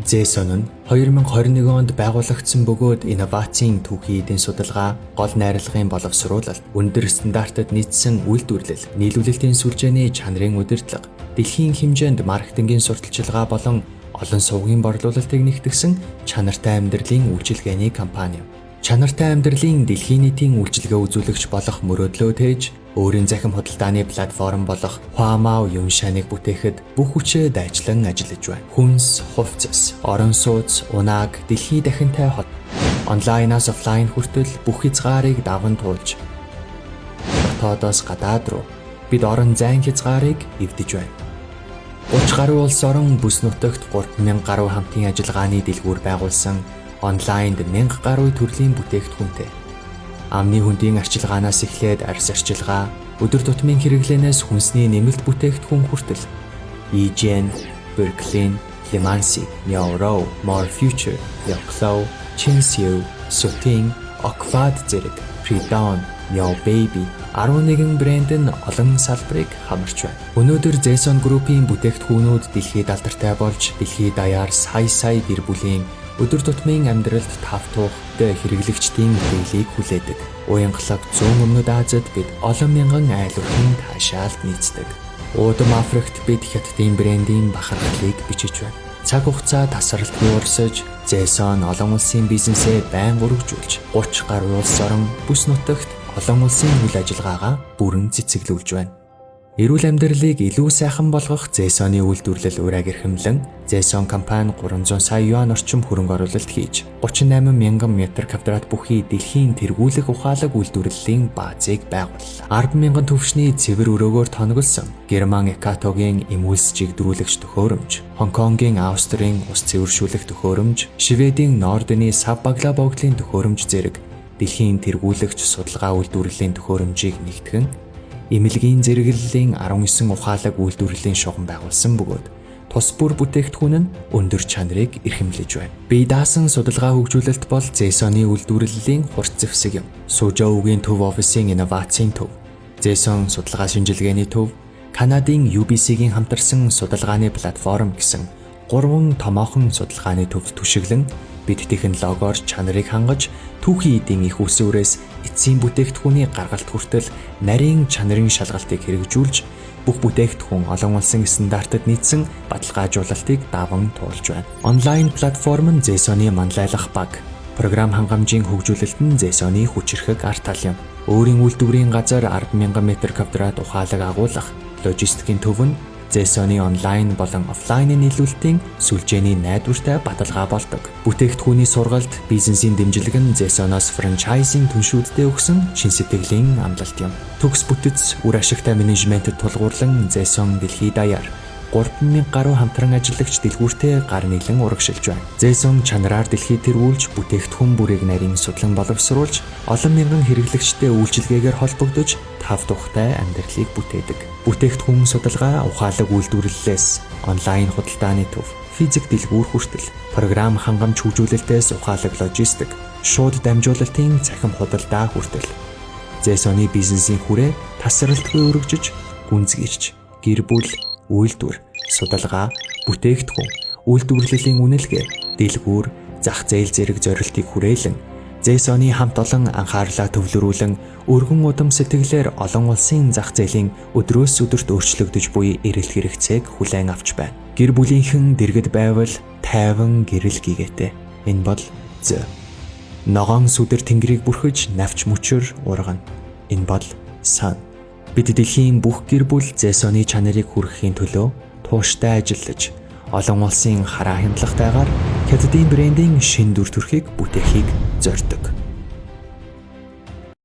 Зэсон нь 2021 онд байгуулагдсан бөгөөд инновацийн түүхийн эдийн судалгаа, гол найрлагын боловсруулалт, өндөр стандартад нийцсэн үйлдвэрлэл, нийлүүлэлтийн сүлжээний чанарын удирдлага, дэлхийн хэмжээнд маркетингийн сурталчилгаа болон олон сувгийн борлуулалтыг нэгтгэсэн чанартай амьдралын үйлчилгээний компани. Чанартай амьдралын дэлхийн нийтийн үйлчилгээ үзүүлэгч болох мөрөөдлөө тээж, өөрийн захин худалдааны платформ болох Huamao Yunshan-ыг бүтээхэд бүх хүчээ дайчлан ажиллаж байна. Хүнс, хувцас, орон сууц, унааг дэлхий дахинтай хот. Онлайнаас офлайн хүртэл бүх хязгаарыг даван туулж, дотоодоос гадаад руу бид орон зайн хязгаарыг эвдэж байна. 30 гаруй улс орон бүс нутагт 3000 гаруй хамтын ажиллагааны дэлгүүр байгуулсан онлайнд 1000 гаруй төрлийн бүтээгдэхүүнтэй. Амны хөндийн арчилгаанаас эхлээд арьс арчилгаа, өдөр тутмын хэрэглэнээс хүнсний нэмэлт бүтээгдэхүүн хүртэл EGN, Berkeley, Limansi, Miao, More Future, Yoxo, Chinsiu, Suting, Okvad зэрэг Freedom, Miao Baby 11 брэнд нь олон салбарыг хамарч байна. Өнөөдөр Zesson Group-ийн бүтээгдэхүүнүүд дэлхийд алдартай болж, дэлхийд даяар сая гэр бүлийн өдөр тутмын амьдралд тавтуух хэрэглэгчдийн мэдээллийг хүлээдэг. Уянгалаг зүүн өмнөд Азид бид олон мянган айл өрхийн таашаалд нийцдэг. Уудам Африкт бид хятадын брендийн бахархлыг бичиж байна. Цаг хугацаа тасралтгүй урсаж, Zesson олон улсын бизнесээ байнга өргөжүүлж, 30 гаруй улс орон бүс нутагт олон улсын үйл ажиллагаагаа бүрэн цэцэглүүлж байна. Эрүүл амьдралыг илүү сайхан болгох Zesson-ы үйлдвэрлэл ураг эрхэмлэн Zesson компани 300 сая юан орчим хөрөнгө оруулалт хийж 38 мянган метр квадрат бүхий дэлхийн тэргүүлэх ухаалаг үйлдвэрлэлийн баазыг байгууллаа. 10 мянган төвшний цэвэр өрөөгөөр тоноглосон Герман Экатогийн эмүүлс чигдрүүлэгч төхөөрөмж, Хонконгийн Австрийн ус цэвэршүүлэх төхөөрөмж, Шведийн Нордены сав баглаа богдлын төхөөрөмж зэрэг дэлхийн тэргүүлэгч судалгаа үйлдвэрлэлийн төхөөрөмжийг нэгтгэн эмнэлгийн зэрэглэлийн 19 ухаалаг үйлдвэрлэлийн шугам байгуулсан бөгөөд тус бүр бүтээгдэхүүн нь өндөр чанарыг эрхэмлэж байна. Бие даасан судалгаа хөгжүүлэлт бол Zesson-ы үйлдвэрлэлийн хурц зэвсэг юм. Suzhou-гийн төв офисын инновацийн төв, Zesson судалгаа шинжилгээний төв, Канадын UBC-гийн хамтарсан судалгааны платформ гэсэн 3 томоохон судалгааны төвд түшиглэн бид технологиор чанарыг хангаж түүхийн эдийн их усүрээс эцсийн бүтээгдэхүүний гаргалт хүртэл нарийн чанарын шалгалтыг хэрэгжүүлж бүх бүтээгдэхүүн олон улсын стандартад нийцсэн баталгаажуулалтыг даван туулж байна. Онлайн платформ нь Zesson-ы манлайлах баг, програм хангамжийн хөгжүүлэлт нь Zesson-ы хүчирхэг арт тал юм. Өөрийн үйлдвэрийн газар 10,000 метр квадрат ухаалаг агуулах логистикийн төв нь Zesson-ы онлайн болон офлайны нийлүүлэлтийн сүлжээний найдвартай баталгаа болдог. Бүтээгдэхүүний сургалт, бизнесийн дэмжлэг нь Zesson-оос франчайзинг түншүүддээ өгсөн шин сэтгэлийн амлалт юм. Төгс бүтэц, үр ашигтай менежментэд тулгуурлан Zesson дэлхийд даяар 3000 гаруй хамтран ажиллагч дэлгүүртэй гар нийлэн урагшилж байна. Zesson чанараар дэлхийд тэргүүлж, бүтээгдэхүүн бүрийг нарийн судлан боловсруулж, олон мянган хэрэглэгчтэй үйлчилгээгээр холбогдож, тав тухтай амьдралыг бүтээдэг. Бүтээгдэхүүн судалгаа, ухаалаг үйлдвэрлэлээс онлайн худалдааны төв, физик дэлгүүр хүртэл, програм хангамж хөгжүүлэлтээс ухаалаг логистик, шууд дамжуулалтын цахим худалдаа хүртэл Zesson-ы бизнесийн хүрээ тасралтгүй өргөжж, гүнзгийрч, гэр бүл, үйлдвэр, судалгаа, бүтээгдэхүүн, үйлдвэрлэлийн үнэлгээ, дэлгүүр, зах зээл зэрэг зорилтыг хүрээлэн Zesson-ы хамт олон анхаарлаа төвлөрүүлэн өргөн удам сэтгэлээр олон улсын зах зээлийн өдрөөс өдөрт өөрчлөгдөж буй эрэлт хэрэгцээг хүлээн авч байна. Гэр бүлийнхэн дэргэд байвал тайван гэрэл гигээтэй. Энэ бол Z. Ногоон сүдэр тэнгэрийг бүрхэж навч мөчөр ургана. Энэ бол Sun. Бид дэлхийн бүх гэр бүл Zesson-ы чанарыг хүргэхийн төлөө тууштай ажиллаж, олон улсын хараа хандлагатайгаар хятадын брендийн шин дүр төрхийг бүтээхийг зорьдог.